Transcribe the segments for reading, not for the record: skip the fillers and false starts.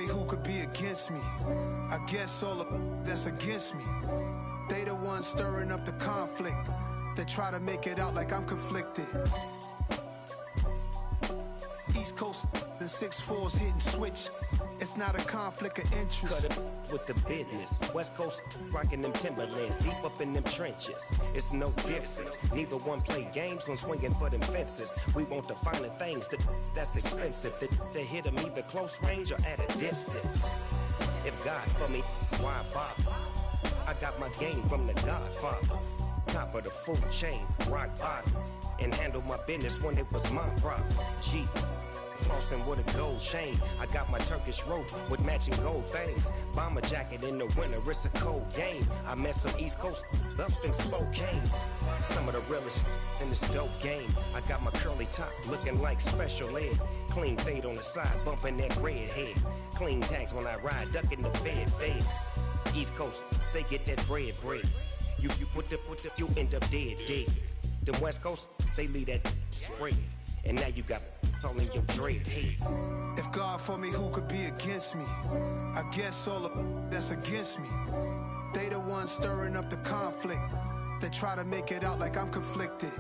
me who could be against me. I guess all the that's against me. They the ones stirring up the conflict. They try to make it out like I'm conflicted. East Coast and 6'4's hitting switch. It's not a conflict of interest. Cut it with the business. West Coast rocking them Timberlands, deep up in them trenches. It's no difference. Neither one play games when swinging for them fences. We want the finer things that's expensive. They hit them either close range or at a distance. If God for me, why bother? I got my game from the Godfather. Top of the food chain, rock bottom. And handle my business when it was my problem. Jeep. Flossing with a gold chain. I got my Turkish rope with matching gold things. Bomber jacket in the winter, it's a cold game. I met some East Coast up in Spokane. Some of the realest in this dope game. I got my curly top looking like special ed. Clean fade on the side, bumping that red head. Clean tags when I ride, ducking the feds. East Coast, they get that bread. You put the, you end up dead. Them West Coast, they leave that spread. And now you got all in your dread head. If God for me, who could be against me? I guess all the that's against me. They the ones stirring up the conflict. They try to make it out like I'm conflicted.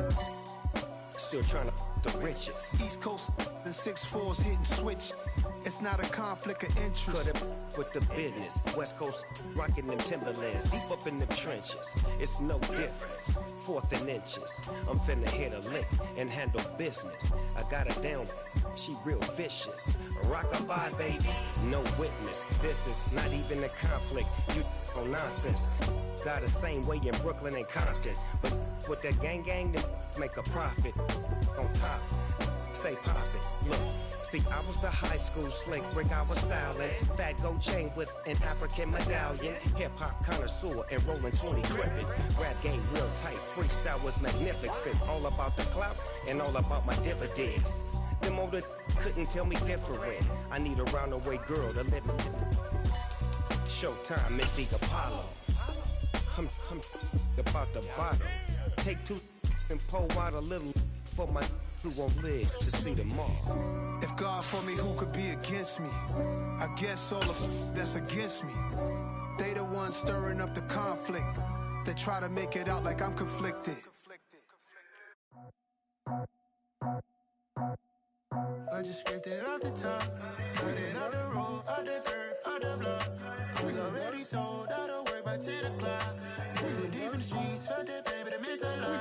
Still trying to the riches. East Coast and 6'4's hitting switch. It's not a conflict of interest. Cut it with the business. West Coast rocking them Timberlands, deep up in them trenches. It's no difference. 4th and inches. I'm finna hit a lick and handle business. I got her down, she real vicious. Rockabye, baby, no witness. This is not even a conflict. You on nonsense. Got the same way in Brooklyn and Compton. But with that gang, then make a profit. On top, stay poppin'. Look. See, I was the high school slick Rick, I was styling. Fat gold chain with an African medallion. Hip-hop connoisseur and rolling 20 gripping. Rap game real tight, freestyle was magnificent. All about the clout and all about my dividends. Them older couldn't tell me different. I need a roundaway girl to live in. Showtime, make the Apollo. I'm about the bottle. Take 2 and pour out a little for my who won't live to see tomorrow. If God for me, who could be against me? I guess all of that's against me. They the ones stirring up the conflict. They try to make it out like I'm conflicted. I just scraped it off the top, cut it out the road, out the curve, out the block. I was already sold, out of work by 10 o'clock. Too deep in the streets, felt that baby, the mental lie.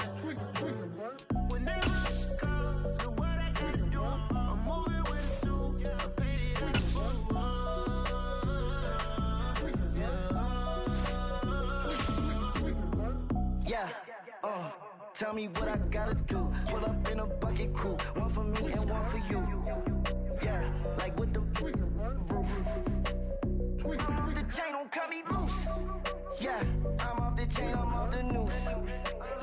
When they rush calls, the what I gotta do, I'm moving with a 2, I paid it out the book. Tell me what I gotta do. Pull up in a bucket crew, one for me and one for you. Yeah, like with the roof. I'm off the chain, don't cut me loose. Yeah, I'm off the chain, I'm off the noose.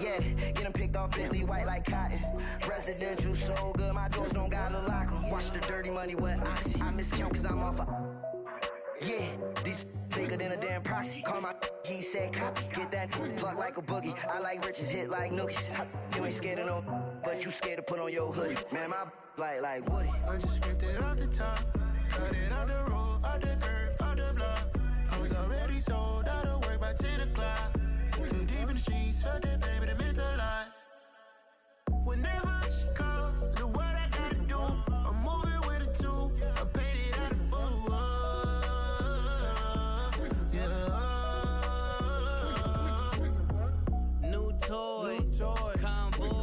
Yeah, get them picked off Bentley, white like cotton. Residential, so good, my doors don't gotta lock them. Watch the dirty money with oxy. I miscount cause I'm off a... Yeah, these bigger than a damn proxy. Call my he said copy. Get that plug like a boogie. I like riches, hit like nookies. You ain't scared of no, but you scared to put on your hoodie. Man, my like Woody. I just scraped it off the top, cut it out the road, out the curve, out the block. I was already sold, out of work by 10 o'clock. Too deep in the streets, felt that baby, the mental lie. Whenever she calls, the what I gotta do, I'm moving with a 2, I paid it out of 4.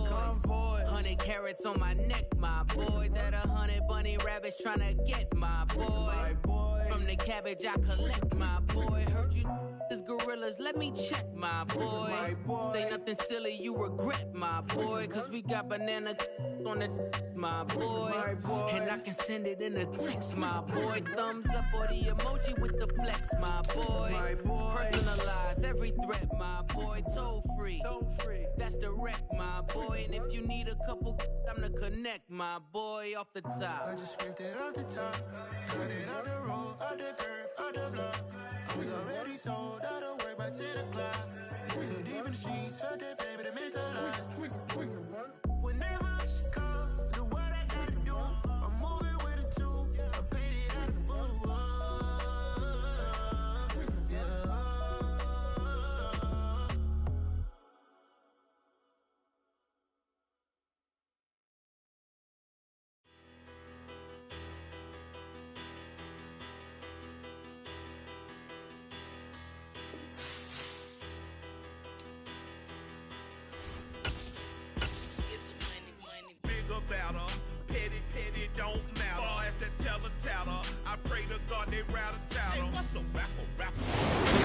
Convoy, 100 carats on my neck, my boy. That 100 bunny rabbits tryna get my boy. From the cabbage I collect, my boy. Heard you is gorillas, let me check, my boy. Say nothing silly, you regret, my boy. Cause we got banana on the my boy. And I can send it in a text, my boy. Thumbs up or the emoji with the flex, my boy. Personalize every threat, my boy. Toll free, that's direct, my boy. And if you need a couple, I'm to connect, my boy, off the top. I just scraped it off the top, cut it out the road, out the curve, out the block. I was already sold, out of work by 10 o'clock. Too deep in the streets, felt that baby, the mental lie. Whenever she calls, the what I gotta do, I'm moving with a 2, I paid it out of 4.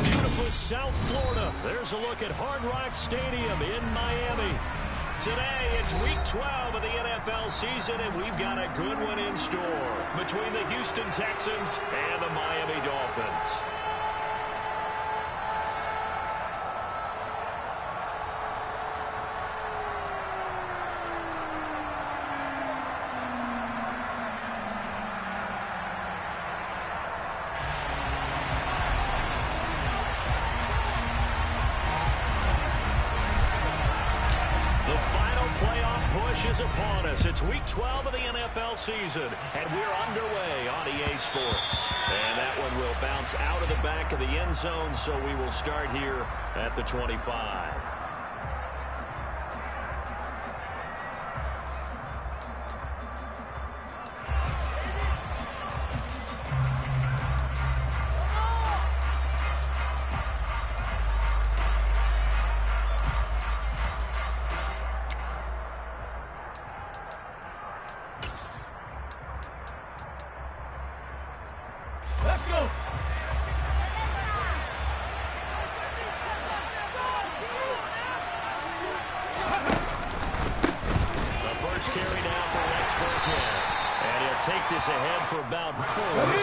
Beautiful South Florida. There's a look at Hard Rock Stadium in Miami. Today, it's week 12 of the NFL season, and we've got a good one in store between the Houston Texans and the Miami Dolphins. Is upon us. It's week 12 of the NFL season, and we're underway on EA Sports. And that one will bounce out of the back of the end zone, so we will start here at the 25. Take this ahead for about 4.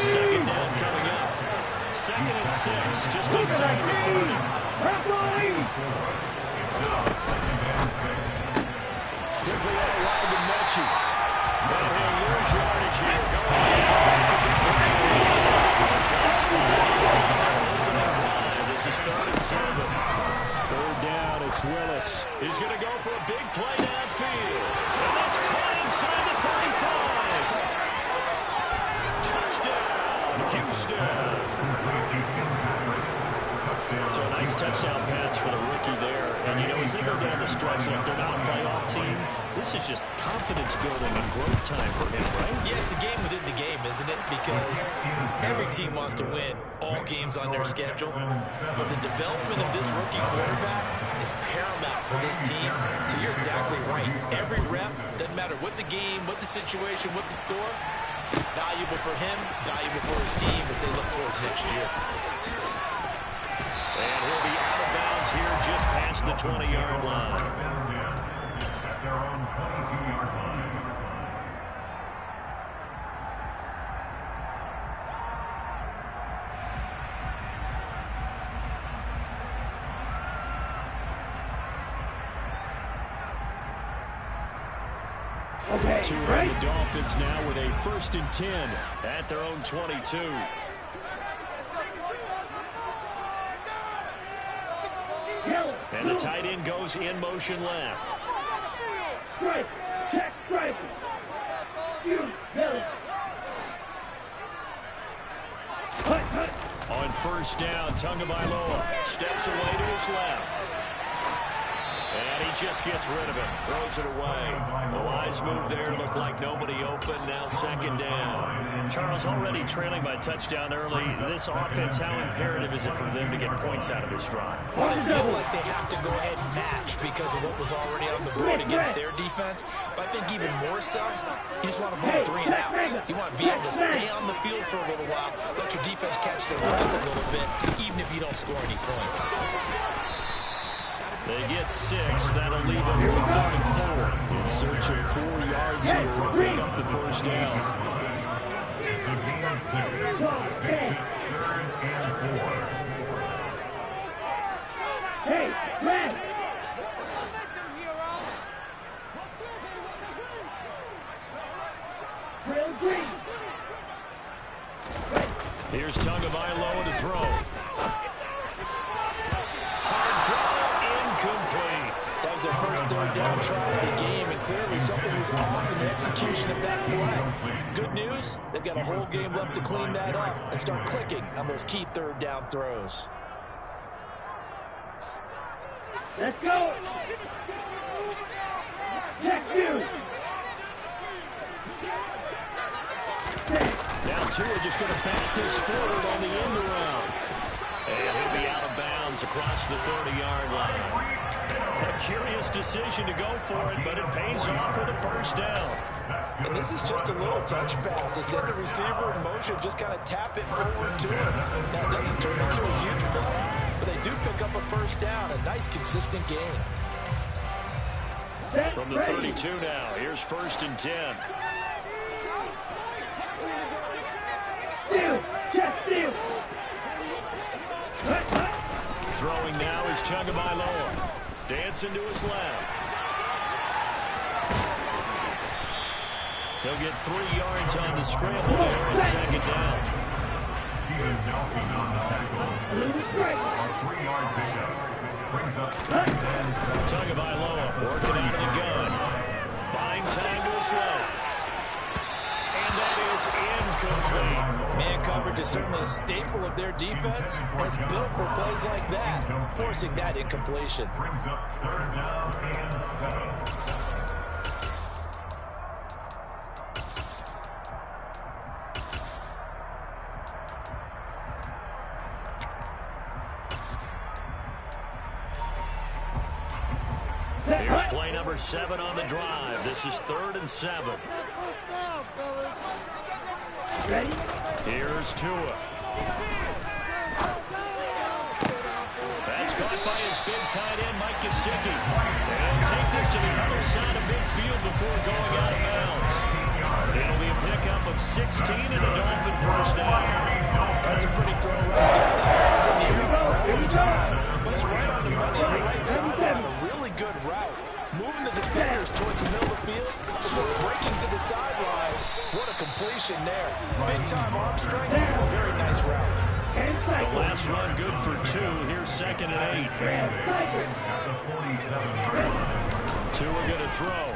Second down coming up. 2nd and 6, just inside the 30. Quickly out wide to Mechie. And he'll lose yardage here. Going back to the 20. Top spot. This is 3rd and 7. 3rd down, it's Willis. He's going to go for a big play downfield. And that's caught inside the 35. Houston. So a nice touchdown pass for the rookie there. And, you know, as they go down the stretch, like they're not a playoff team, this is just confidence building and growth time for him, right? Yeah, it's a game within the game, isn't it? Because every team wants to win all games on their schedule. But the development of this rookie quarterback is paramount for this team. So you're exactly right. Every rep, doesn't matter what the game, what the situation, what the score, valuable for him, valuable for his team as they look towards next year. And he'll be out of bounds here just past the 20-yard line. At their own 22-yard line. Okay, to the Dolphins now with a 1st and 10 at their own 22. And the tight end goes in motion left. Strike, check, strike. On 1st down, Tagovailoa steps away to his left. And he just gets rid of it, throws it away. A wise move there, looked like nobody open, now 2nd down. Charles, already trailing by touchdown early. This offense, how imperative is it for them to get points out of this drive? Well, I feel like they have to go ahead and match because of what was already on the board against their defense. But I think even more so, you just want to avoid 3 and outs. You want to be able to stay on the field for a little while, let your defense catch their breath a little bit, even if you don't score any points. They get 6. That'll leave them with 3rd and 4. In search of 4 yards here to pick up the 1st down. Hey, man! Here's Tagovailoa to throw. That was their first 3rd down try of the game, and clearly something was off in the execution of that play. Good news, they've got a whole game left to clean that up and start clicking on those key 3rd down throws. Let's go! Check you! Now Tua just going to back this forward on the end around. And he'll be out of bounds across the 30-yard line. A curious decision to go for it, but it pays off with a first down. And this is just a little touch pass. They send the receiver in motion, just kind of tap it forward to him. Now, it doesn't turn into a huge play, but they do pick up a first down. A nice, consistent gain. From the 32 now, here's 1st and 10. Throwing now is Tagovailoa. Dancing to his left. He'll get 3 yards on the scramble there and 2nd down. Steven Nelson on the tackle. A 3-yard pickup. Brings up 2nd and 7. Tagovailoa working out of the gun. Buying time to his left. And that is incomplete. Man coverage is certainly a staple of their defense. Has built for plays like that, forcing that incompletion. Brings up 3rd down and 7. Here's play number 7 on the drive. This is 3rd and 7. Ready? Here's Tua. That's caught by his big tight end, Mike Gesicki. They'll take this to the other side of midfield before going out of bounds. It'll be a pickup of 16 and a Dolphin first down. That's a pretty throw right there. It's in the air every time. But it's right on the money on the right sideline. A really good route. Moving the defenders towards the middle of the field before breaking to the sideline. What a completion there. Big-time arm strength. Very nice route. The last run good for 2. Here's 2nd and 8. Tua going to throw.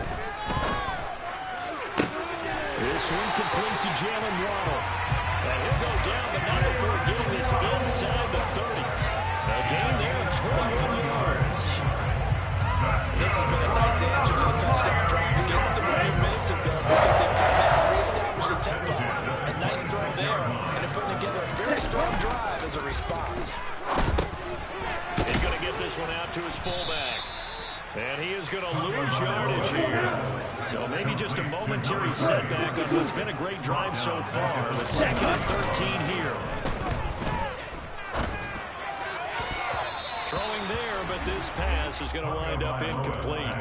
This one complete to Jalen Waddle. And he'll go down, but not before getting this inside the 30. A gain there of 21 yards. This has been a nice answer to the touchdown drive against them a few minutes ago because they've come back and reestablished the tempo. A nice throw there, and they're putting together a very strong drive as a response. He's going to get this one out to his fullback. And he is going to lose yardage here. So maybe just a momentary setback on what's been a great drive so far. But 2nd and 13 here. Throwing there, but this pass is going to wind up incomplete.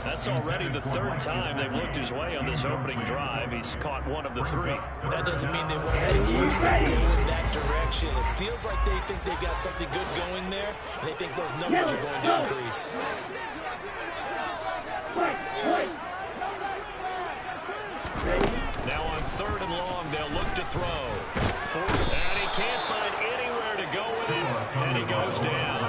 That's already the 3rd time they've looked his way on this opening drive. He's caught 1 of the 3. That doesn't mean they won't continue to go in that direction. It feels like they think they've got something good going there, and they think those numbers are going to increase. Now on 3rd and long, they'll look to throw. And he can't find anywhere to go with it, and he goes down.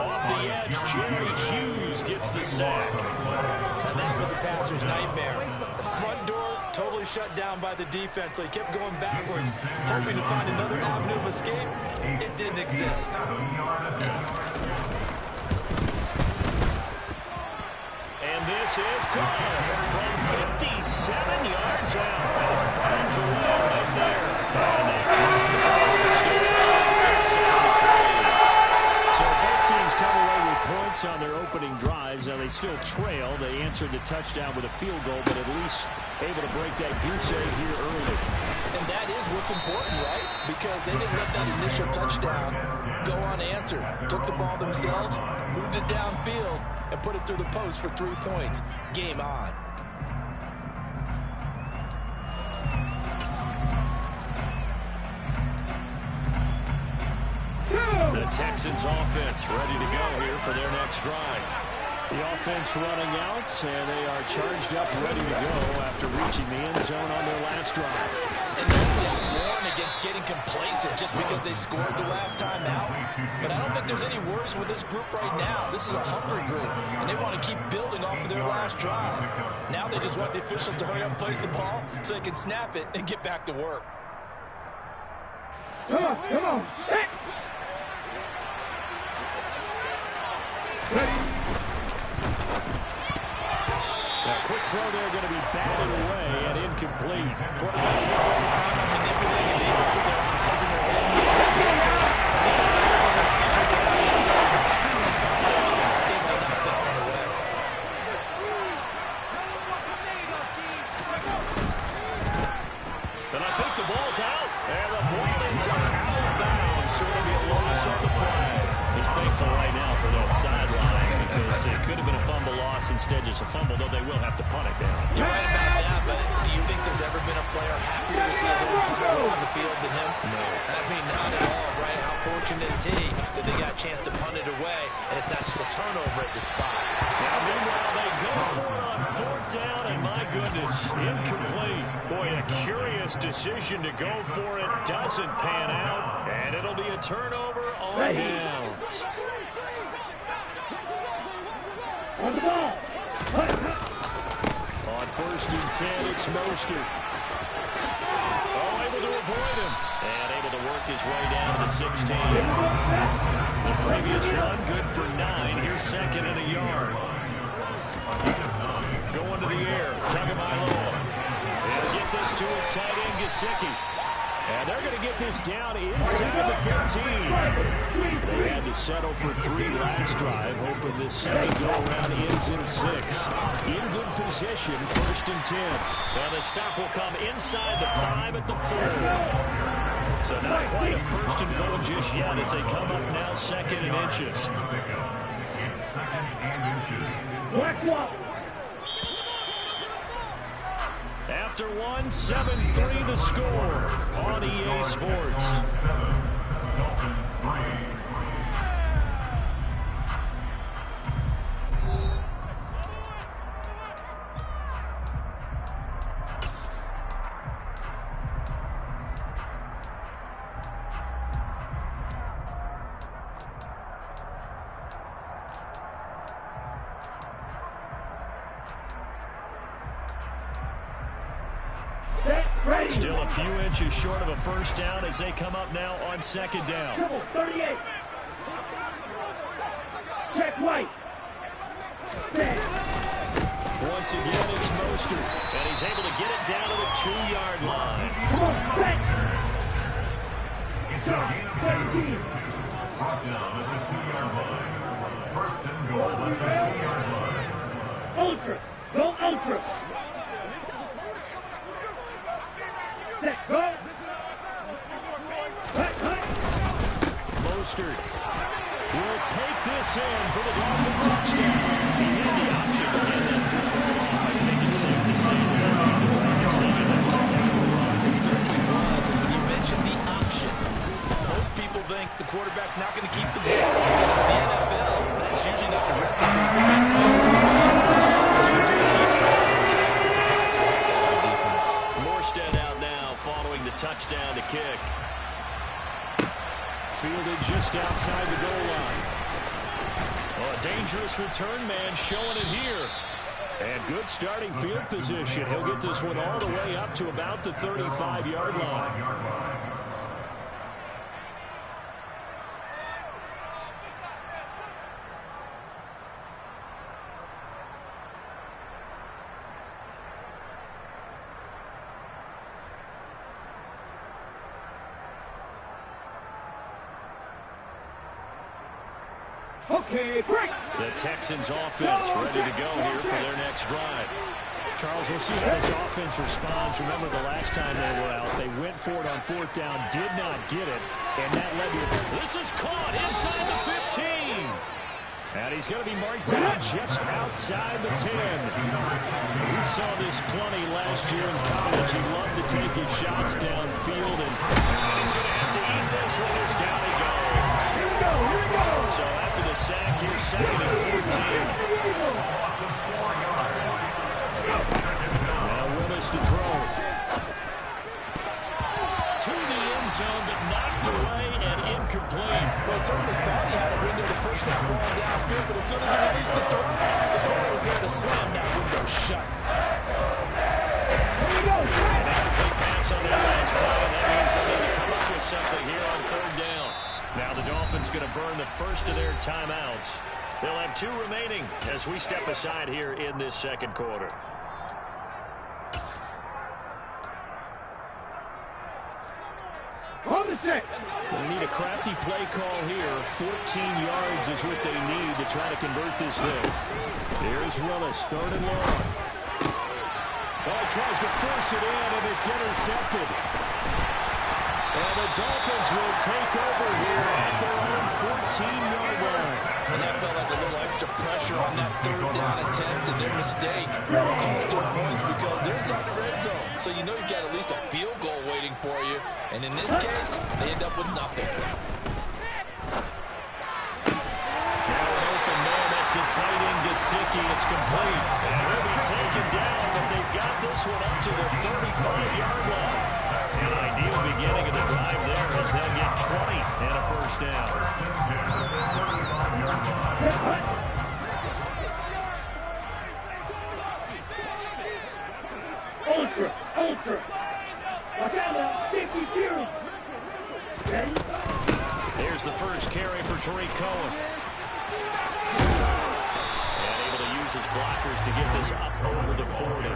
Off the edge, Jerry Hughes gets the sack. And that was a passer's nightmare. The front door totally shut down by the defense, so he kept going backwards, hoping to find another avenue of escape. It didn't exist. And this is good from 57 yards out. That is bounds away right there. And still trying. So both teams come away with points on their opening drives. Now they still trail. They answered the touchdown with a field goal, but at least able to break that goose egg here early. And that is what's important, right? Because they didn't let that initial touchdown go unanswered. Took the ball themselves, moved it downfield, and put it through the post for 3 points. Game on. The Texans offense ready to go here for their next drive. The offense running out, and they are charged up, ready to go after reaching the end zone on their last drive. And they've warned against getting complacent just because they scored the last time out. But I don't think there's any worries with this group right now. This is a hungry group, and they want to keep building off of their last drive. Now they just want the officials to hurry up and place the ball so they can snap it and get back to work. Come on, come on. Set. Ready. That quick throw there going to be batted away and incomplete. Quarterbacks will go to time on manipulating the defense with their eyes and their head. In this case, they just stared on the receiver. Excellent coverage. They let So it could have been a fumble loss, instead just a fumble, though they will have to punt it down. You're right about that, but do you think there's ever been a player happier to see his own punter on the field than him? No. I mean, not at all, right? How fortunate is he that they got a chance to punt it away, and it's not just a turnover at the spot. Now, meanwhile, they go for it on 4th down, and my goodness, incomplete. Boy, a curious decision to go for it. Doesn't pan out, and it'll be a turnover on downs. On the ball. On 1st and 10, it's Mostert. Oh, able to avoid him. And able to work his way down to the 16. The previous run, good for 9. Here's 2nd and a yard. Going to the air, Tagovailoa. He'll get this to his tight end, Gesicki. And they're going to get this down inside the 15. They had to settle for 3 last drive, hoping this second go-around ends in 6. In good position, 1st and 10. And the stop will come inside the 5 at the 4. So not quite a 1st and goal just yet as they come up now 2nd and inches. Black wall. After 1, 7-3 the score on EA Sports. Dolphins 3. Still a few inches short of a 1st down as they come up now on 2nd down. 38. Check right. Once again, it's Mostert, and he's able to get it down to the 2-yard line. Come on, set. It's a gain of 17. Brought down at the 2-yard line. 1st and goal at the 2-yard line. Ultra. Go ultra. Set. Go. Mostert will take this in for the Dolphin touchdown. He had the option to hand that football off. I think it's safe to say that the right decision to make. It certainly was, and when you mention the option, most people think the quarterback's not going to keep the ball. In the NFL, that's usually not the recipe for getting out. So when you do keep it, it surprised the heck out of the defense. Morstead out now following the touchdown to kick. Fielded just outside the goal line. Oh, a dangerous return man showing it here. And good starting field position. He'll get this one all the way up to about the 35-yard line. Okay, break. The Texans offense ready to go here for their next drive. Charles, we'll see how this offense responds. Remember the last time they were out, they went for it on 4th down, did not get it, and that led to... This is caught inside the 15. And he's going to be marked down just outside the 10. We saw this plenty last year in college. He loved to take his shots downfield, and he's going to have to eat this one as down he goes. Here we go, here we go. So after the sack, here's 2nd and 14. Now Willis to throw. To the end zone, but knocked away and incomplete. Well, certainly thought he had a window to push the ball downfield, but as soon as he released the throw, the corner was there to slam that window shut. Here we go. An incomplete pass on that last play, and that means they need to come up with something here on 3rd down. Now the Dolphins going to burn the first of their timeouts. They'll have 2 remaining as we step aside here in this 2nd quarter. On the set. They need a crafty play call here. 14 yards is what they need to try to convert this thing. Here's Willis, 3rd and long. Oh, tries to force it in, and it's intercepted. And the Dolphins will take over here at their own 14-yard line. And that felt like a little extra pressure on that third down attempt, and their mistake cost them points because they're inside the red zone. So you know you've got at least a field goal waiting for you. And in this case, they end up with nothing. Tight end Gesicki, it's complete. And he'll be taken down, but they've got this one up to the 35-yard line. An ideal beginning of the drive there as they'll get 20 and a first down. Ultra. Watch out now, 50 series. Ready? Here's the first carry for Tariq Cohen. His blockers to get this up over the 40.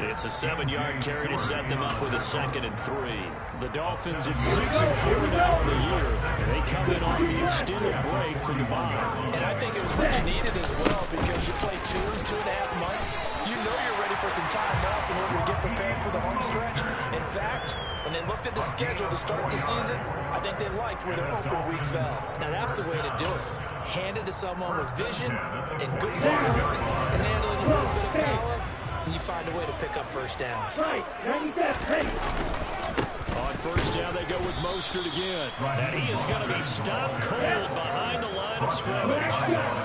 It's a 7-yard carry to set them up with a 2nd and 3. The Dolphins at 6-4 now in the year. And they come in off the extended break from the bye. And I think it was what you needed as well because you play 2.5 months. You know you're ready for some time off in order to get prepared for the home stretch. In fact, when they looked at the schedule to start the season, I think they liked where their open week fell. Now that's the way to do it. Hand it to someone with vision and good footwork and handling a little bit of power, and you find a way to pick up first downs. Right, 97. On first down, they go with Mostert again. And he is going to be stopped cold behind the line of scrimmage.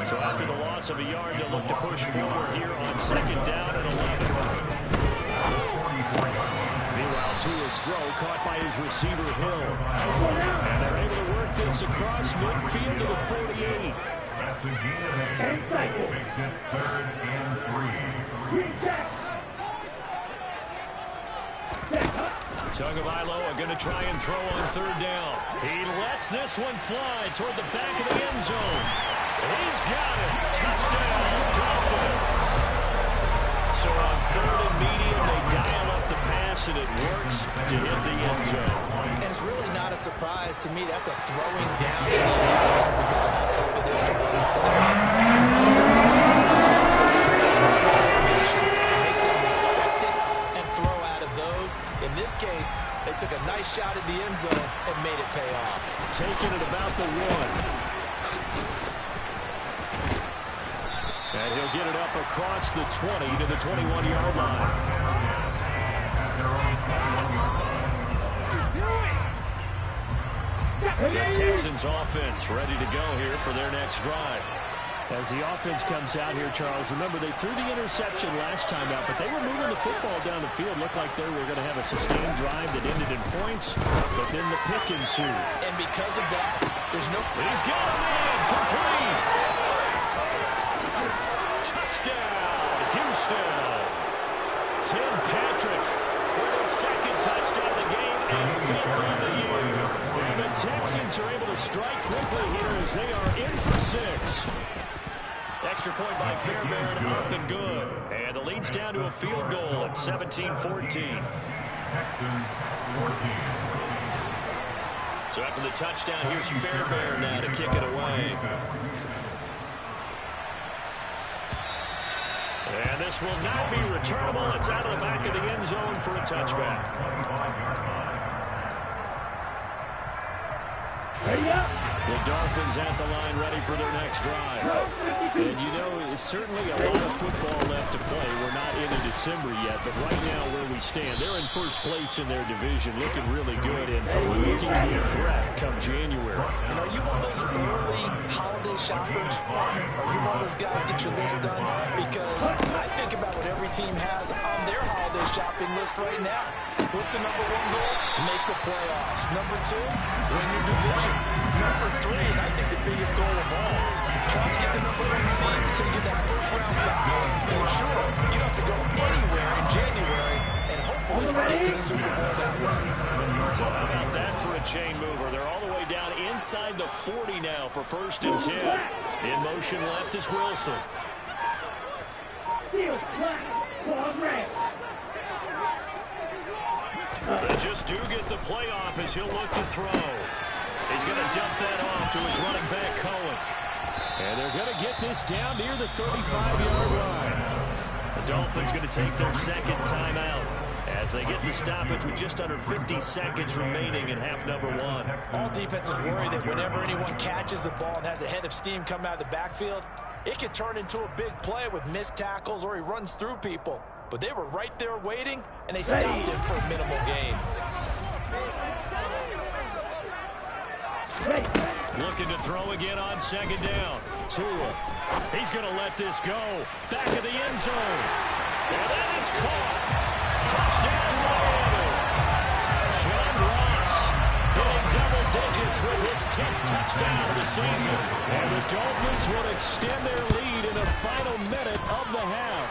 So after the loss of a yard, they'll look to push forward here on 2nd down and 11. Meanwhile, Tua's throw caught by his receiver, Hill. And they're able to work this across midfield to the 48. Makes it 3rd and 3. Tagovailoa are going to try and throw on 3rd down. He lets this one fly toward the back of the end zone. And he's got it. Touchdown, Dolphins. So on 3rd and medium, they dial up the pass, and it works to hit the end zone. And it's really not a surprise to me. That's a throwing down in the NFL because of how tough it is to run the play. This is an opportunity to show formations to make them respect it and throw out of those. In this case, they took a nice shot at the end zone and made it pay off. Taking it about the 1. And he'll get it up across the 20 to the 21-yard line. The Texans offense ready to go here for their next drive. As the offense comes out here, Charles, remember they threw the interception last time out, but they were moving the football down the field. Looked like they were going to have a sustained drive that ended in points, but then the pick ensued. And because of that, there's no... He's got him in! Complete! Touchdown, Houston! Tim Patrick with his 2nd touchdown of the game and 5th on the year. And the Texans are able to strike quickly here as they are in for 6. Extra point by Fairbairn, up and good. And the lead's down to a field goal at 17-14. Texans 14. So after the touchdown, here's Fairbairn now to kick it away. And this will not be returnable. It's out of the back of the end zone for a touchback. The Dolphins at the line ready for their next drive. And you know, it's certainly a lot of football left to play. We're not into December yet, but right now where we stand, they're in first place in their division, looking really good and looking to be a threat come January. And are you one of those early holiday shoppers? Are you one of those guys get your list done? Because I think about what every team has on their holiday shopping list right now. What's the number 1 goal? Make the playoffs. Number 2, win your division. Number 3, and I think the biggest goal of all, try to get the number 1 seed so you get that first round bye. And sure, you don't have to go anywhere in January, and hopefully get to the Super Bowl that way. So how about that for a chain mover? They're all the way down inside the 40 now for 1st and 10. In motion left is Wilson. They just do get the playoff as he'll look to throw. He's going to dump that off to his running back, Cohen. And they're going to get this down near the 35-yard line. The Dolphins going to take their 2nd timeout as as they get the stoppage with just under 50 seconds remaining in half number one. All defenses worry that whenever anyone catches the ball and has a head of steam coming out of the backfield, it can turn into a big play with missed tackles or he runs through people. But they were right there waiting, and they stopped him for a minimal gain. Looking to throw again on second down. Tua. He's going to let this go. Back of the end zone. And that is caught. Touchdown, Miami. John Ross hitting double digits with his 10th touchdown of the season. And the Dolphins will extend their lead in the final minute of the half.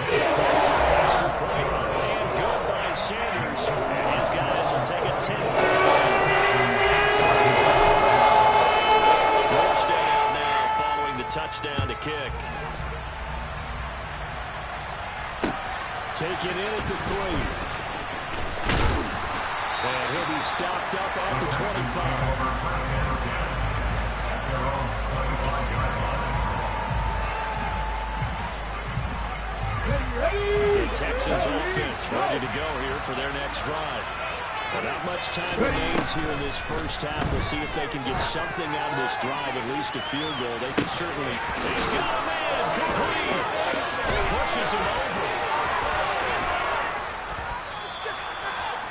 Extra point and good by Sanders. And his guys will take a 10-point. Touchdown to kick. Take it in at the 3. And he'll be stopped up at the 25. The Texans offense ready to go here for their next drive. Well, not much time remains here in this first half. We'll see if they can get something out of this drive, at least a field goal. They can certainly. He's got a man, complete. Pushes him over.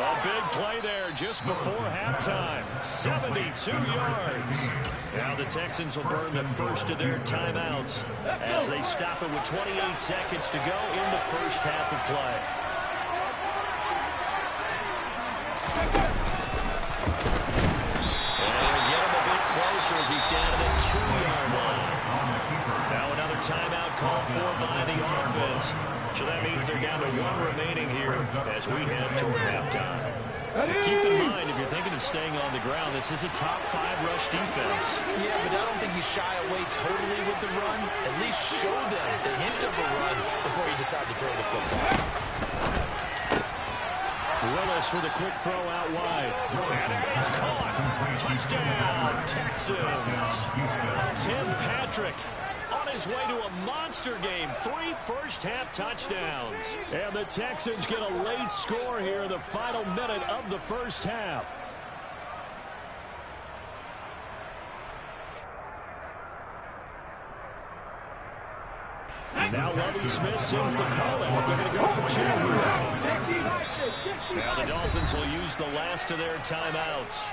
A big play there just before halftime. 72 yards. Now the Texans will burn the first of their timeouts as they stop it with 28 seconds to go in the first half of play. As he's down to the 2-yard line. Now another timeout called for by the offense. So that means they're down to 1 remaining here as we head toward halftime. Keep in mind, if you're thinking of staying on the ground, this is a top 5 rush defense. Yeah, but I don't think you shy away totally with the run. At least show them the hint of a run before you decide to throw the football. Willis for the quick throw out wide. And it is caught. Touchdown, Texans. Tim Patrick on his way to a monster game. 3 first-half touchdowns. And the Texans get a late score here in the final minute of the first half. Now Lovie Smith sends the call out. They're going to go for 2. Now the Dolphins will use the last of their timeouts.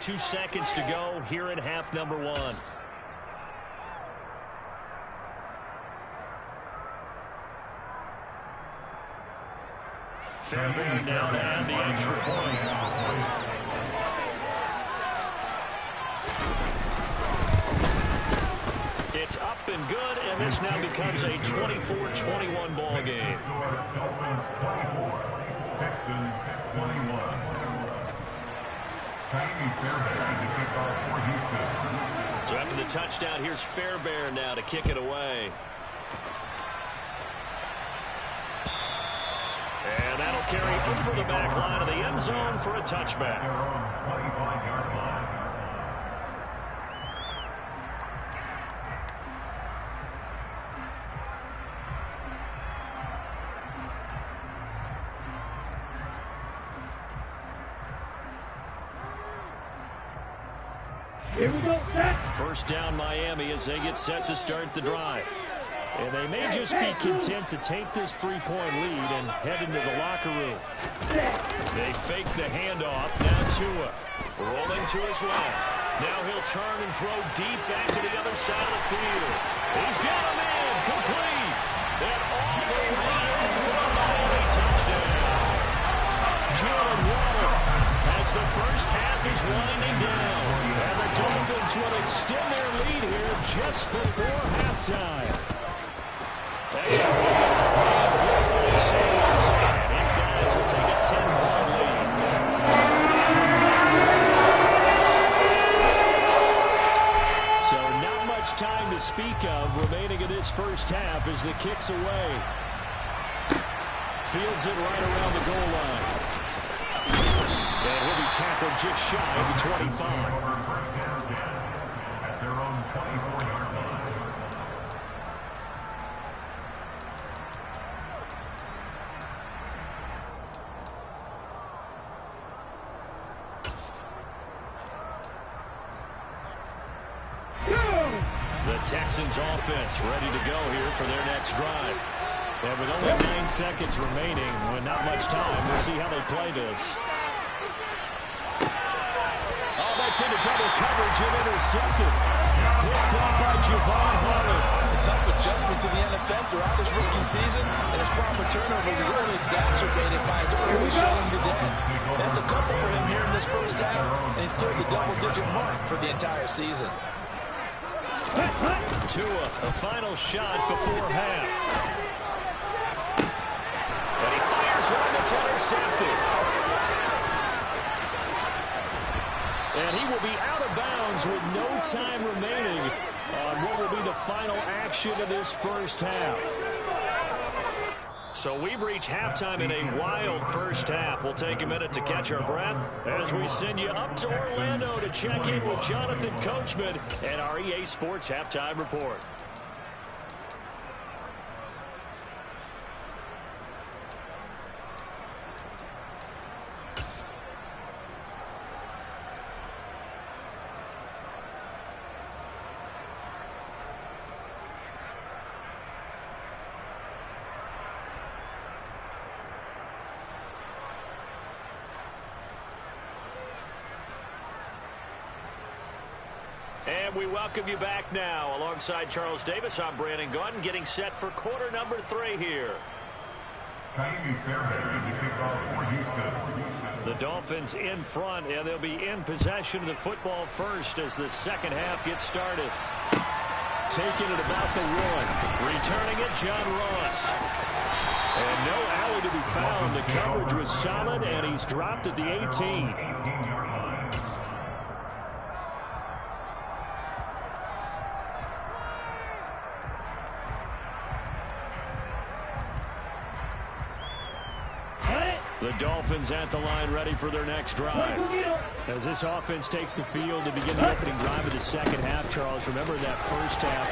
Two seconds to go here in half number 1. Fairbairn now to add the extra point. It's up and good, and this now becomes a 24-21 ball game. Dolphins 24, Texans 21. So after the touchdown, here's Fairbairn now to kick it away. And that'll carry over the back line of the end zone for a touchback. Here we go, set. First down Miami as they get set to start the drive. And they may just be content to take this 3-point lead and head into the locker room. They fake the handoff. Now Tua rolling to his left. Now he'll turn and throw deep back to the other side of the field. He's got a man complete. And all the way in for a Miami touchdown. Jalen Waddle as the first half is winding down. And the Dolphins will extend their lead here just before halftime. Extra point saves, and his guys will take a 10-point lead. So not much time to speak of remaining in this first half as the kick's away. Fields it right around the goal line. And he'll be tackled just shy of the 25. At their own 24-yard line. The Texans offense ready to go here for their next drive. And with only 9 seconds remaining, with not much time, we'll see how they play this. Oh, that's into double coverage and intercepted. Picked up by Javon Hunter. A tough adjustment to the NFL throughout his rookie season, and his proper turnovers is only exacerbated by his early showing today. That's a couple for him here in this first half, and he's cleared the double-digit mark for the entire season. Tua, a final shot before half. And he fires one that's intercepted. And he will be out of bounds with no time remaining on what will be the final action of this first half. So we've reached halftime in a wild first half. We'll take a minute to catch our breath as we send you up to Orlando to check in with Jonathan Coachman and our EA Sports Halftime Report. And we welcome you back now. Alongside Charles Davis, I'm Brandon Gunn, getting set for quarter number 3 here. The Dolphins in front, and they'll be in possession of the football first as the second half gets started. Taking it about the 1. Returning it, John Ross. And no alley to be found. The coverage was solid, and he's dropped at the 18. The Dolphins at the line ready for their next drive. As this offense takes the field to begin the opening drive of the second half, Charles, remember that first half,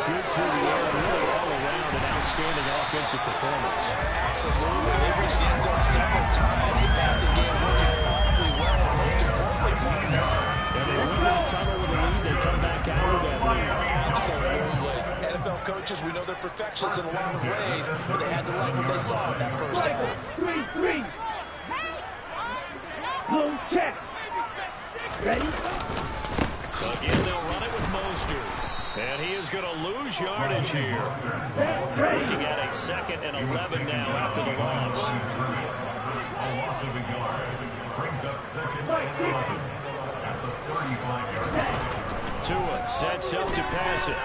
good through the air, really all around an outstanding offensive performance. Absolutely. They reached the end zone several times. The passing game working awfully well, and most importantly, and they went in the tunnel with a lead. They come back out with that lead. Absolutely. NFL coaches, we know they're perfectionists in a lot of ways, but they had to like what they saw in that first half. 3-3. Low check. Ready? Again, they'll run it with Mostert. And he is going to lose yardage here. Looking at a 2nd and 11 now after the loss. A loss of a yard. Brings up 2nd and 11 at the 35-yard line. Tua sets up to pass it.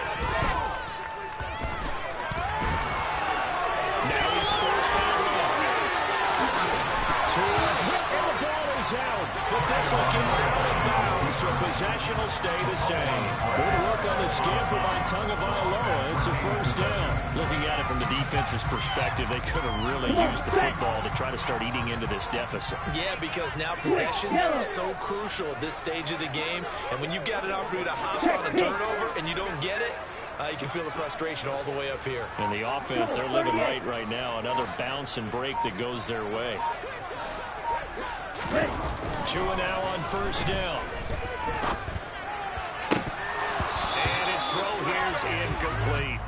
Now he's forced out left. Tua, and the ball is out. But this will get out of bounds, so possession will stay the same. Good work on the scamper by Tagovailoa. It's a first down. Looking at it from the defense's perspective, they could have really used the football to try to start eating into this deficit. Yeah, because now possessions are so crucial at this stage of the game. And when you've got an opportunity to hop on a turnover and you don't get it, you can feel the frustration all the way up here. And the offense, they're living right now. Another bounce and break that goes their way. Tua now on first down. And his throw here's incomplete.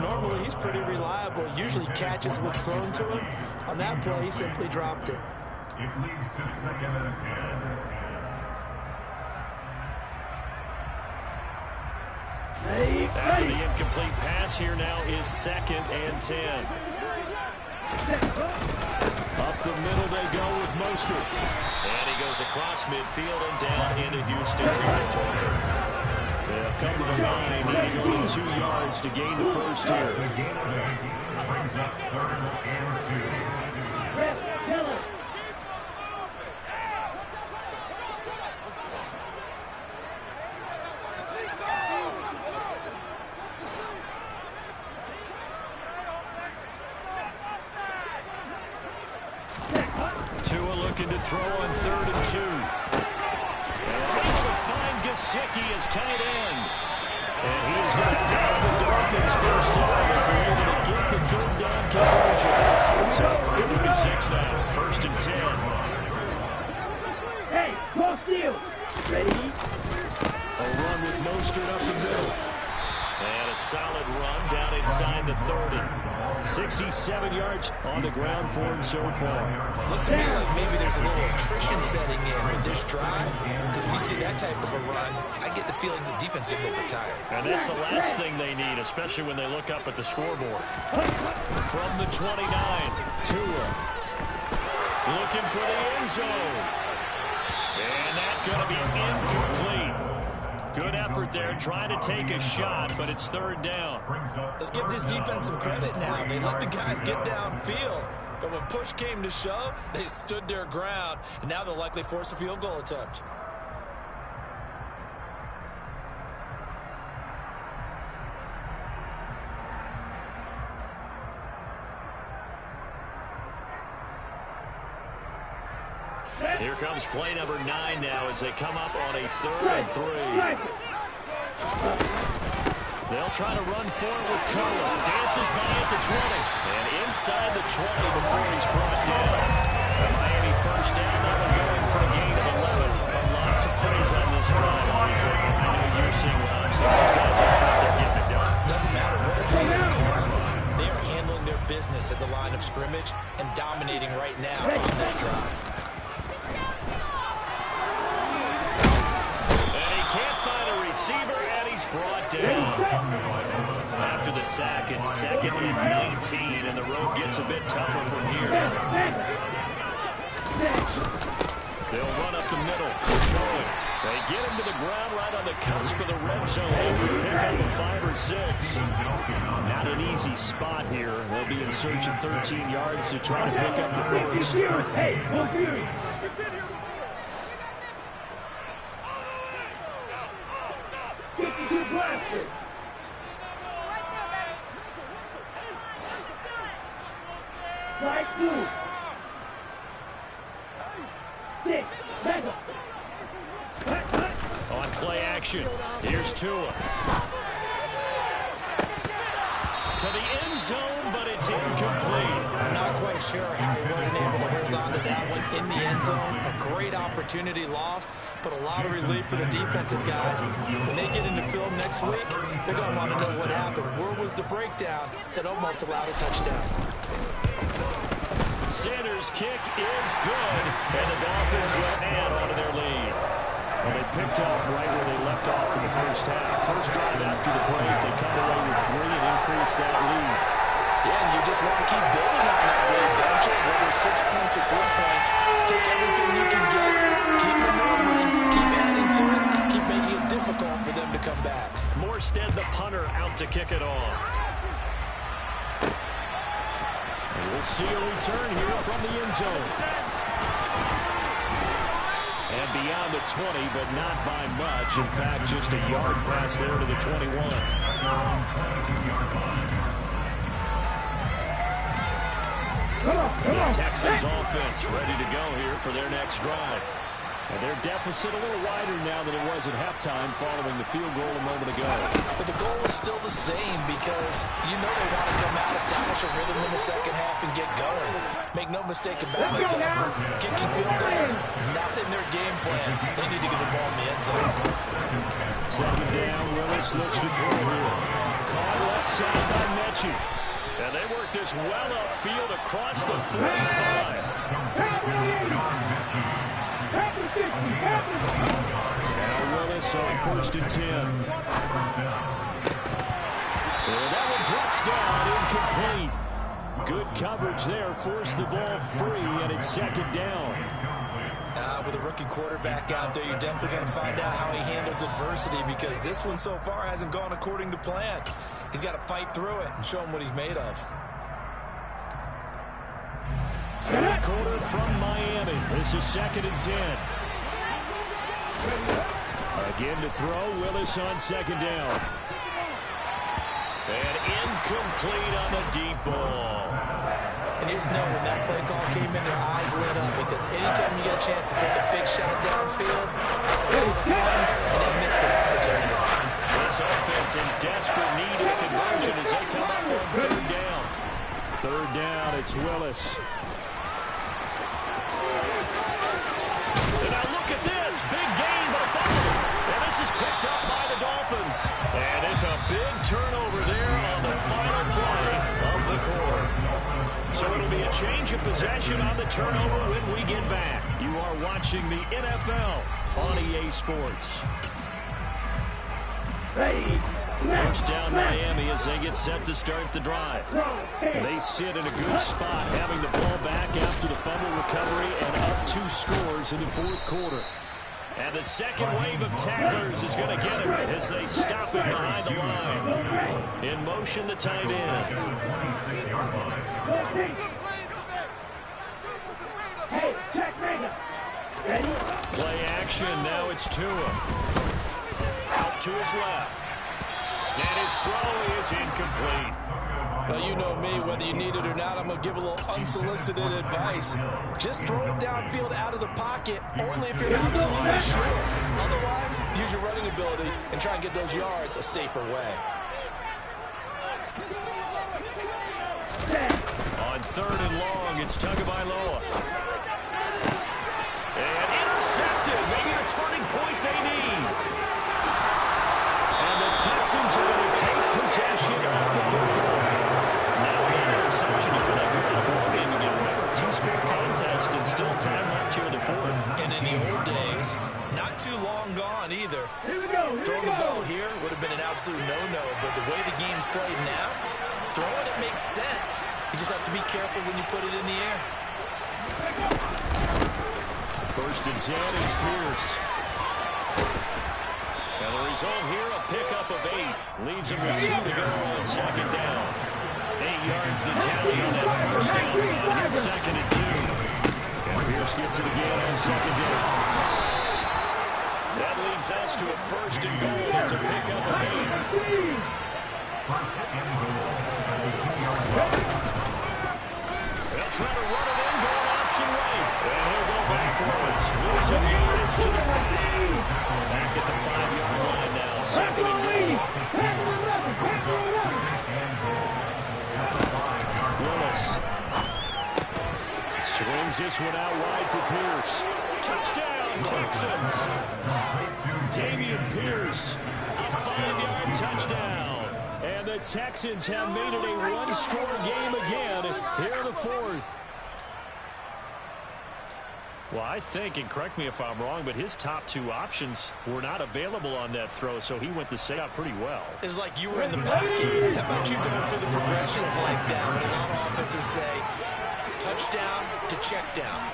Normally, he's pretty reliable. Usually catches what's thrown to him. On that play, he simply dropped it. It leads to 2nd and 10. After the incomplete pass, here now is 2nd and 10. Up the middle they go with Mostert. And he goes across midfield and down into Houston territory. They'll come to the line, needing only 2 yards to gain the first here. Brings up 3rd and 2. 2 looking to throw on 3rd and 2. And able to find Gesicki as tight end. And he's going to grab the Dolphins first down as they're able to get the 3rd down conversion. So for 36 now, 1st and 10. Hey, cross field. Ready? A run with Mostert up the middle. And a solid run down inside the 30. 67 yards on the ground for him so far. Looks to me like maybe there's a little attrition setting in with this drive. Because we see that type of a run, I get the feeling the defense is getting a little tired. And that's the last thing they need, especially when they look up at the scoreboard. From the 29, Tua. Looking for the end zone. And that's going to be incomplete. Good effort there, trying to take a shot, but it's 3rd down. Let's give this defense some credit now. They let the guys get downfield, but when push came to shove, they stood their ground, and now they'll likely force a field goal attempt. Here comes play number 9 now as they come up on a 3rd and 3. They'll try to run forward with Cohen. Dances by at the 20. And inside the 20 before he's brought down. The Miami first down. That one going for a gain of 11. Lots of plays on this drive, obviously. I know you're seeing what I'm seeing. These guys up front, they're getting it done. Doesn't matter what play is called. They are handling their business at the line of scrimmage and dominating right now on this drive. Receiver, and he's brought down. After the sack, it's 2nd and 19, and the road gets a bit tougher from here. They'll run up the middle. They get him to the ground right on the cusp of the red zone. They pick up a 5 or 6. Not an easy spot here. They'll be in search of 13 yards to try to pick up the first. Hey, go Fury. Right through. 6, mega. On play action, here's Tua. To the end zone, but it's incomplete. I'm not quite sure how he wasn't able to hold on to that one in the end zone. A great opportunity lost, but a lot of relief for the defensive guys. When they get into film next week, they're going to want to know what happened. Where was the breakdown that almost allowed a touchdown? Sanders' kick is good, and the Dolphins will add onto their lead. Well, they picked up right where they left off in the first half. First drive after the break, they come away with 3 and increase that lead. Yeah, and you just want to keep building on that lead, don't you? Whether 6 points or 3 points, take everything you can get, keep them moving, keep adding to it, keep making it difficult for them to come back. Morstead, the punter, out to kick it off. And we'll see a return here from the end zone. And beyond the 20, but not by much. In fact, just a yard pass there to the 21. The Texans offense ready to go here for their next drive. And their deficit a little wider now than it was at halftime following the field goal a moment ago. But the goal is still the same because you know they want to come out, establish a rhythm in the second half, and get going. Make no mistake about it, though. Kicking field goals, not in their game plan. They need to get the ball in the end zone. 2nd down, Willis looks to throw here. Caught left side by Mechie. And they work this well upfield across the 45. Now Willis on 1st and 10. And that one drops down, incomplete. Good coverage there. Forced the ball free, and it's second down. With a rookie quarterback out there, you're definitely going to find out how he handles adversity, because this one so far hasn't gone according to plan. He's got to fight through it and show him what he's made of. Third quarter from Miami. This is 2nd and 10. Again to throw. Willis on 2nd down. And incomplete on the deep ball. And you just know when that play call came in, their eyes lit up, because anytime you get a chance to take a big shot downfield, that's a lot of fun, and they missed an opportunity. This offense in desperate need of a conversion as they come up on 3rd down. 3rd down, it's Willis. And now look at this. Big gain by Buffalo. And this is picked up by the Dolphins. And it's a big turnover there on the final play of the quarter. So it'll be a change of possession on the turnover when we get back. You are watching the NFL on EA Sports. Ready. First down Miami as they get set to start the drive. They sit in a good spot, having the ball back after the fumble recovery and up 2 scores in the 4th quarter. And the second wave of tacklers is going to get him as they stop him behind the line. In motion, the tight end. Hey, check, ready? Play action, now it's Tua. Out to his left. And his throw is incomplete. Well, you know me, whether you need it or not, I'm going to give a little unsolicited advice. Just throw it downfield out of the pocket, only if you're absolutely sure. Otherwise, use your running ability and try and get those yards a safer way. On 3rd and long, it's Tagovailoa. And intercepted, maybe the turning point they need. And the Texans are going to take possession of the football. Now an interception is going to hurt the ball game again. 2-score contest and still time left here in the 4th. And in the old days, not too long gone either. Throwing the ball here would have been an absolute no-no, but the way the game's played now, throwing it makes sense. You just have to be careful when you put it in the air. 1st and 10 is Pierce. And the result here, a pickup of 8. Leaves him with 2 to go on 2nd down. 8 yards the tally on that 1st down run. Here's 2nd and 2. And Pierce gets it again on 2nd down. That leads us to a 1st and goal. It's a pickup of 8. They'll try to run it in, going option right. And he'll go backwards. Losing yardage to the 5. Back at the 5-yard line now. 2nd and goal. Willis swings this one out wide for Pierce. Touchdown, Texans. Dameon Pierce, a 5-yard touchdown. And the Texans have made it a 1-score game again here in the 4th. Well, I think, and correct me if I'm wrong, but his top 2 options were not available on that throw, so he went the same out pretty well. It was like you were in the pocket. How about you going through the progressions like that when a lot of offenses say touchdown to check down.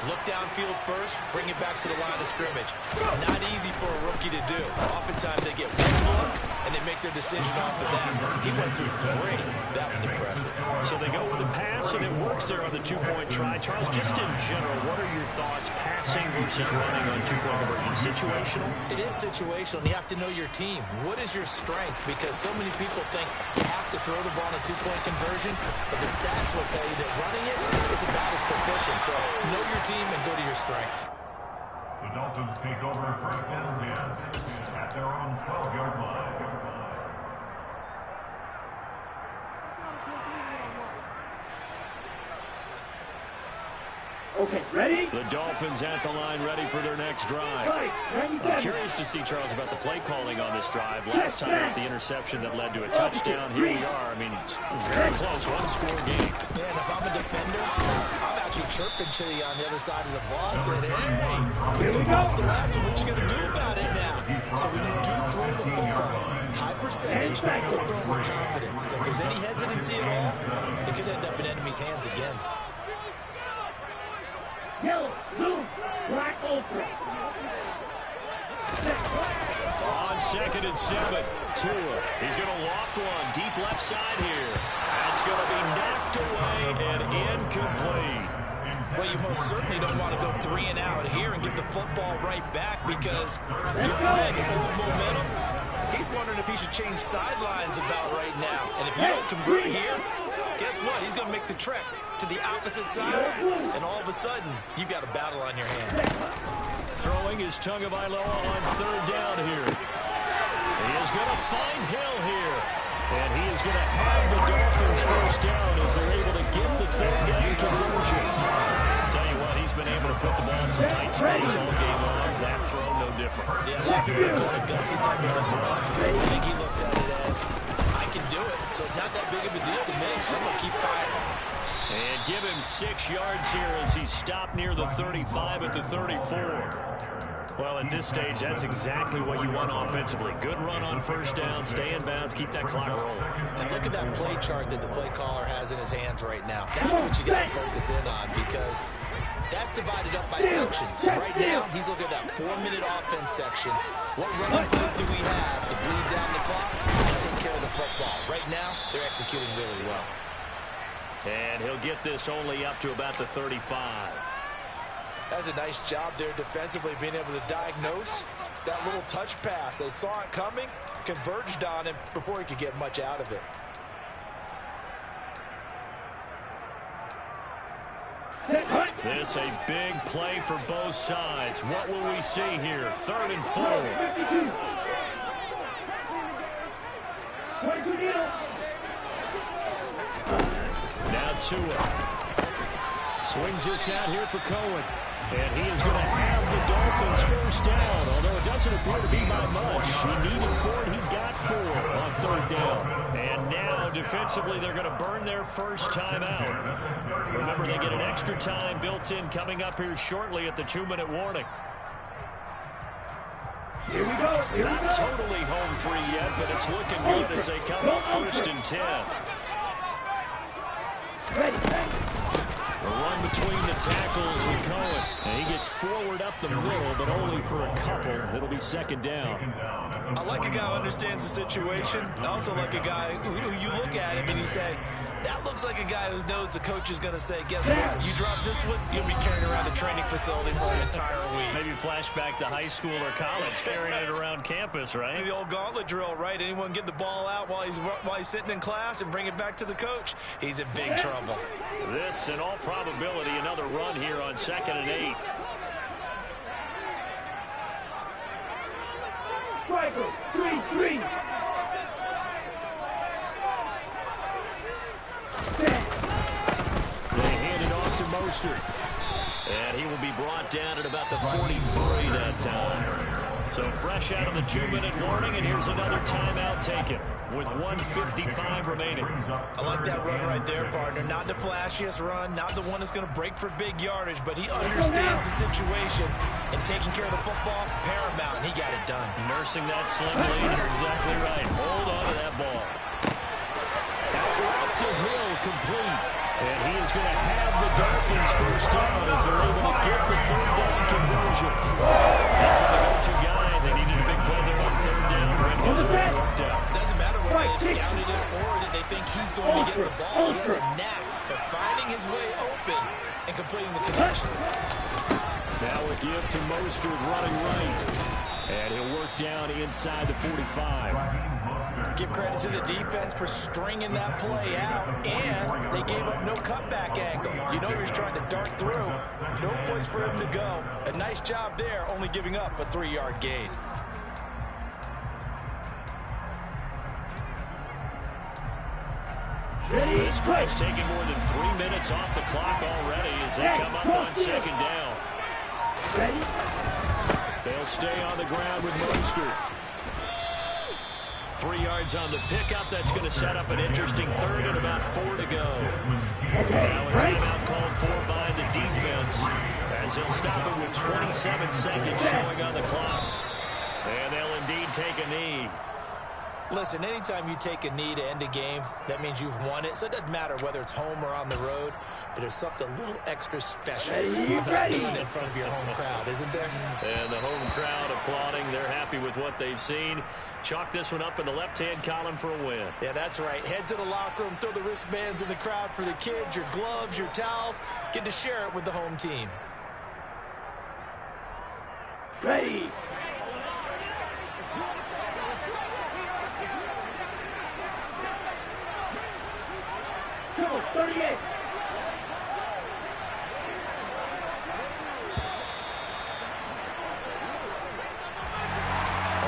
Look downfield first, bring it back to the line of scrimmage. Not easy for a rookie to do. Oftentimes they get one look and they make their decision off of that. He went through 3. That was impressive. So they go with a pass and it works there on the 2-point try. Charles, just in general, what are your thoughts passing versus running on 2-point conversion? Situational? It is situational. You have to know your team. What is your strength? Because so many people think you have to throw the ball in a 2-point conversion, but the stats will tell you that running it is about as proficient. So know your team and go to your strength. The Dolphins take over 1st and 10 at their own 12-yard line. Okay, ready? The Dolphins at the line, ready for their next drive. I'm curious to see, Charles, about the play calling on this drive. Last time with the interception that led to a touchdown. Here we are. I mean, it's very close, 1-score game. Man, if I'm a defender, I'm actually chirping to you on the other side of the ball, saying, hey, you dropped the last one. What you going to do about it now? So when you do throw the football, high percentage, but throw with confidence. If there's any hesitancy at all, it could end up in enemy's hands again. Yellow, blue, black, ultra. On 2nd and 7, Tua. He's going to loft one deep left side here. That's going to be knocked away and incomplete. Well, you most certainly don't want to go 3 and out here and give the football right back because your friend, old momentum, he's wondering if he should change sidelines about right now. And if you don't convert here, guess what? He's going to make the trek to the opposite side, and all of a sudden, you've got a battle on your hands. Throwing is Tagovailoa on 3rd down here. He is going to find Hill here. And he is going to have the Dolphins first down as they're able to get the 3rd down conversion. I'll tell you what, he's been able to put the ball in some tight spots all game long. That throw, no different. Yeah, like a gutsy type of a throw. I think he looks at it as, I can do it, so it's not that big of a deal to me. I'm going to keep firing. And give him 6 yards here as he stopped near the 35 at the 34. Well, at this stage, that's exactly what you want offensively. Good run on first down, stay in bounds, keep that clock rolling. And look at that play chart that the play caller has in his hands right now. That's what you got to focus in on because that's divided up by sections. Right now, he's looking at that 4-minute offense section. What running plays do we have to bleed down the clock and take care of the football? Right now, they're executing really well. And he'll get this only up to about the 35. That's a nice job there defensively, being able to diagnose that little touch pass. They saw it coming, converged on him before he could get much out of it. This a big play for both sides. What will we see here? 3rd and 4. Now Tua swings this out here for Cohen. And he is going to have the Dolphins first down, although it doesn't appear to be by much. He needed 4, he got 4 on 3rd down. And now, defensively, they're going to burn their first time out. Remember, they get an extra time built in coming up here shortly at the 2-minute warning. Here we go. Not totally home free yet, but it's looking good as they come up 1st and 10. Ready. A run between the tackles with Cohen. And he gets forward up the middle, but only for a couple. It'll be 2nd down. I like a guy who understands the situation. I also like a guy who you look at him and you say, that looks like a guy who knows the coach is going to say, guess what? You drop this one, you'll be carrying around a training facility for an entire week. Maybe flashback to high school or college, carrying it around campus, right? The old gauntlet drill, right? Anyone get the ball out while he's sitting in class and bring it back to the coach? He's in big trouble. This, in all probability, another run here on 2nd and 8. Striker, 3-3. They hand it off to Mostert. And he will be brought down at about the 43 that time. So fresh out of the 2-minute warning, and here's another timeout taken with 1:55 remaining. I like that run right there, partner. Not the flashiest run, not the one that's going to break for big yardage, but he understands the situation, and taking care of the football, paramount, and he got it done. Nursing that slim lead, you're exactly right. Hold on to that ball. Out to Hill, complete. And he is going to have the Dolphins first down as they're able to get the 3rd down conversion. He's been the go-to guy. They needed a big play there on 3rd down. Brent has really worked out. Doesn't matter whether they scouted it or that they think he's going to get the ball. He has a knack for finding his way open and completing the connection. Now a give to Mostert running right. And he'll work down inside the 45. Give credit to the defense for stringing that play out, and they gave up no cutback angle. You know he was trying to dart through. No place for him to go. A nice job there, only giving up a 3-yard gain. This drive's taking more than 3 minutes off the clock already as they come up on 2nd down. They'll stay on the ground with Mostert. 3 yards on the pickup. That's going to set up an interesting 3rd and about 4 to go. Now a timeout called for by the defense as he'll stop it with 27 seconds showing on the clock. And they'll indeed take a knee. Listen, anytime you take a knee to end a game, that means you've won it. So it doesn't matter whether it's home or on the road, but there's something a little extra special about doing it in front of your home crowd, isn't there? And the home crowd applauding. They're happy with what they've seen. Chalk this one up in the left-hand column for a win. Yeah, that's right. Head to the locker room, throw the wristbands in the crowd for the kids, your gloves, your towels. Get to share it with the home team. Ready. Come on, 38.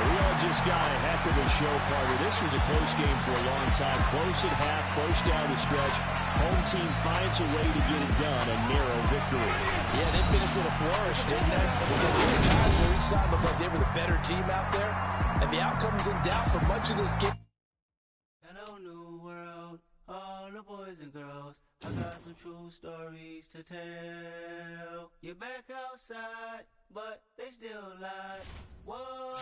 We all just got a heck of a show, partner. This was a close game for a long time. Close at half, close down the stretch. Home team finds a way to get it done. A narrow victory. Yeah, they finished with a flourish, didn't they? There were times where each side looked like they were the better team out there. And the outcome's in doubt for much of this game. Hello, new world, all the boys and girls. I got some true stories to tell. You're back outside, but they still lie. Whoa,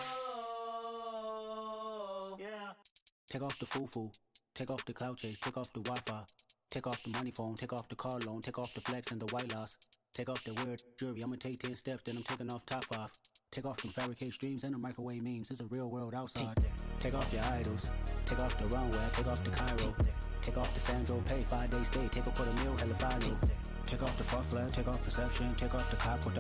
yeah. Take off the foo-foo, take off the cloud chase, take off the Wi-Fi, take off the money phone, take off the car loan, take off the flex and the white loss, take off the weird jewelry. I'ma take 10 steps, then I'm taking off top off. Take off them fabricate streams and the microwave memes. It's a real world outside. Take off your idols, take off the runway, take off the Cairo, take off the Sandro Pay, 5 days stay, take off for the meal, hella final. Take off the far flag, take off perception, take off the cop with the